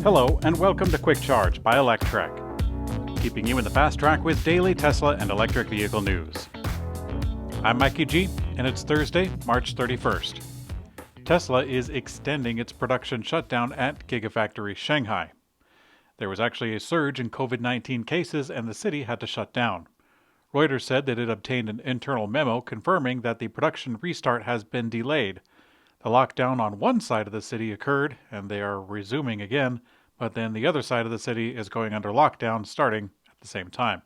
Hello, and welcome to Quick Charge by Electrek, keeping you in the fast track with daily Tesla and electric vehicle news. I'm Mikey G, and it's Thursday, March 31st. Tesla is extending its production shutdown at Gigafactory Shanghai. There was actually a surge in COVID-19 cases, and the city had to shut down. Reuters said that it obtained an internal memo confirming that the production restart has been delayed. The lockdown on one side of the city occurred, and they are resuming again, but then the other side of the city is going under lockdown starting at the same time.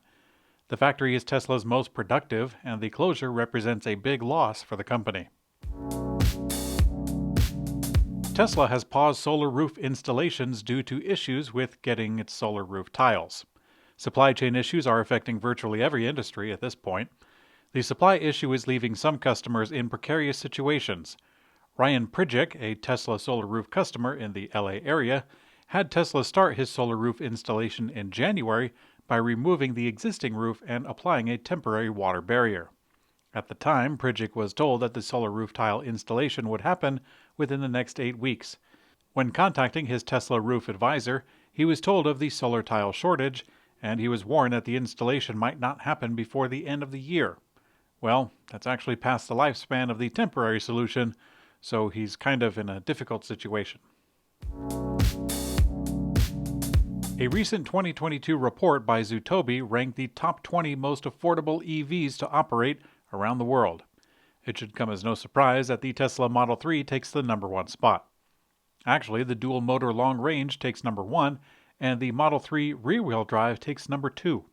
The factory is Tesla's most productive, and the closure represents a big loss for the company. Tesla has paused solar roof installations due to issues with getting its solar roof tiles. Supply chain issues are affecting virtually every industry at this point. The supply issue is leaving some customers in precarious situations. Ryan Prijik, a Tesla solar roof customer in the LA area, had Tesla start his solar roof installation in January by removing the existing roof and applying a temporary water barrier. At the time, Prijik was told that the solar roof tile installation would happen within the next 8 weeks. When contacting his Tesla roof advisor, he was told of the solar tile shortage, and he was warned that the installation might not happen before the end of the year. Well, that's actually past the lifespan of the temporary solution, so he's kind of in a difficult situation. A recent 2022 report by Zutobi ranked the top 20 most affordable EVs to operate around the world. It should come as no surprise that the Tesla Model 3 takes the number one spot. Actually, the dual motor long range takes number 1, and the Model 3 rear-wheel drive takes number 2.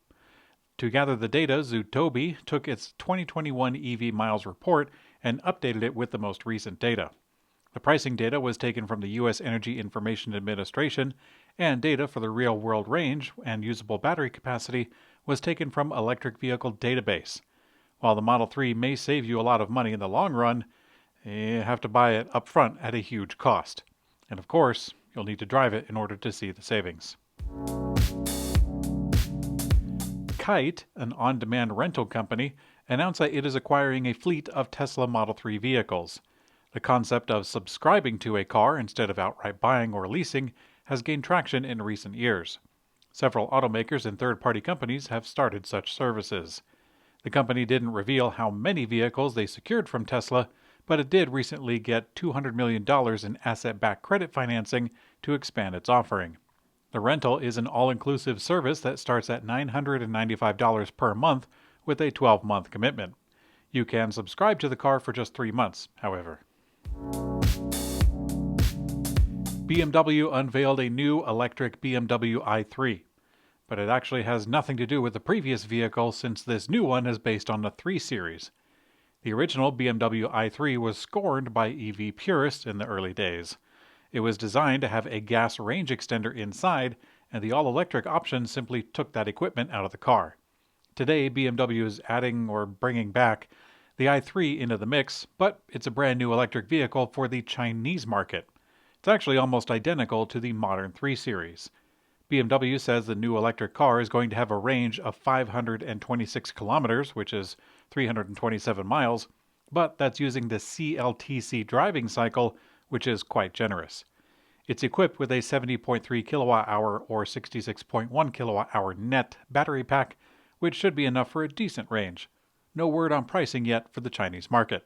To gather the data, Zutobi took its 2021 EV miles report and updated it with the most recent data. The pricing data was taken from the U.S. Energy Information Administration, and data for the real-world range and usable battery capacity was taken from Electric Vehicle Database. While the Model 3 may save you a lot of money in the long run, you have to buy it up front at a huge cost. And of course, you'll need to drive it in order to see the savings. Kyte, an on-demand rental company, announced that it is acquiring a fleet of Tesla Model 3 vehicles. The concept of subscribing to a car instead of outright buying or leasing has gained traction in recent years. Several automakers and third-party companies have started such services. The company didn't reveal how many vehicles they secured from Tesla, but it did recently get $200 million in asset-backed credit financing to expand its offering. The rental is an all-inclusive service that starts at $995 per month with a 12-month commitment. You can subscribe to the car for just 3 months, however. BMW unveiled a new electric BMW i3, but it actually has nothing to do with the previous vehicle since this new one is based on the 3 Series. The original BMW i3 was scorned by EV purists in the early days. It was designed to have a gas range extender inside, and the all-electric option simply took that equipment out of the car. Today, BMW is adding or bringing back the i3 into the mix, but it's a brand new electric vehicle for the Chinese market. It's actually almost identical to the modern 3 Series. BMW says the new electric car is going to have a range of 526 kilometers, which is 327 miles, but that's using the CLTC driving cycle, which is quite generous. It's equipped with a 70.3 kilowatt-hour or 66.1 kilowatt-hour net battery pack, which should be enough for a decent range. No word on pricing yet for the Chinese market.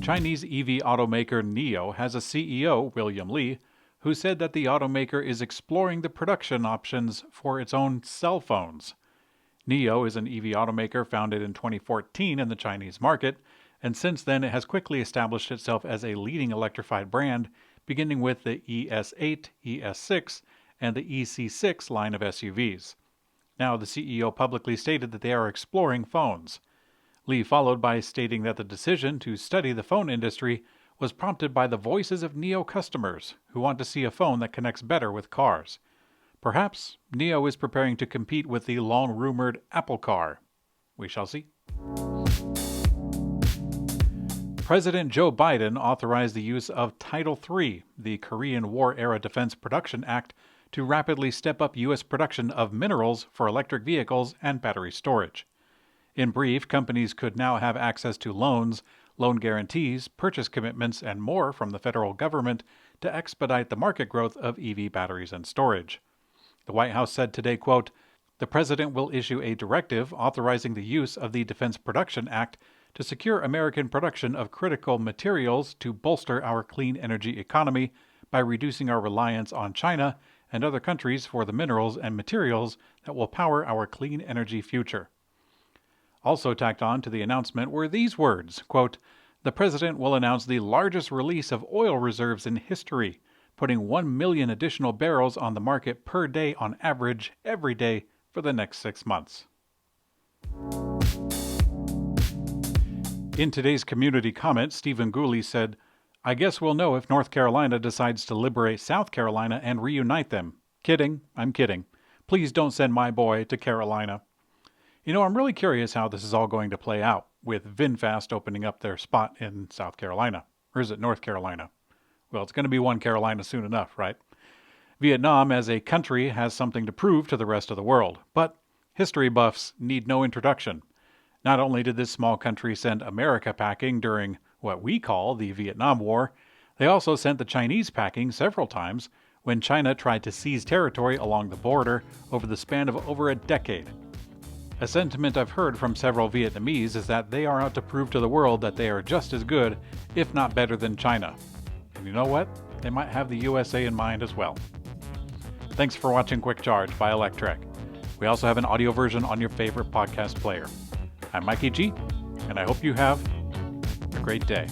Chinese EV automaker NIO has a CEO, William Li, who said that the automaker is exploring the production options for its own cell phones. NIO is an EV automaker founded in 2014 in the Chinese market, and since then it has quickly established itself as a leading electrified brand, beginning with the ES8, ES6, and the EC6 line of SUVs. Now, the CEO publicly stated that they are exploring phones. Li followed by stating that the decision to study the phone industry was prompted by the voices of NIO customers who want to see a phone that connects better with cars. Perhaps NIO is preparing to compete with the long-rumored Apple Car. We shall see. President Joe Biden authorized the use of Title III, the Korean War-era Defense Production Act, to rapidly step up U.S. production of minerals for electric vehicles and battery storage. In brief, companies could now have access to loans, loan guarantees, purchase commitments, and more from the federal government to expedite the market growth of EV batteries and storage. The White House said today, quote, "The President will issue a directive authorizing the use of the Defense Production Act to secure American production of critical materials to bolster our clean energy economy by reducing our reliance on China and other countries for the minerals and materials that will power our clean energy future." Also tacked on to the announcement were these words, quote, "The President will announce the largest release of oil reserves in history, putting 1 million additional barrels on the market per day on average every day for the next 6 months. In today's community comment, Stephen Gooley said, "I guess we'll know if North Carolina decides to liberate South Carolina and reunite them. Kidding, I'm kidding. Please don't send my boy to Carolina." You know, I'm really curious how this is all going to play out, with VinFast opening up their spot in South Carolina. Or is it North Carolina? Well, it's going to be one Carolina soon enough, right? Vietnam as a country has something to prove to the rest of the world, but history buffs need no introduction. Not only did this small country send America packing during what we call the Vietnam War, they also sent the Chinese packing several times when China tried to seize territory along the border over the span of over a decade. A sentiment I've heard from several Vietnamese is that they are out to prove to the world that they are just as good, if not better than China. And you know what? They might have the USA in mind as well. Thanks for watching Quick Charge by Electrek. We also have an audio version on your favorite podcast player. I'm Mikey G, and I hope you have a great day.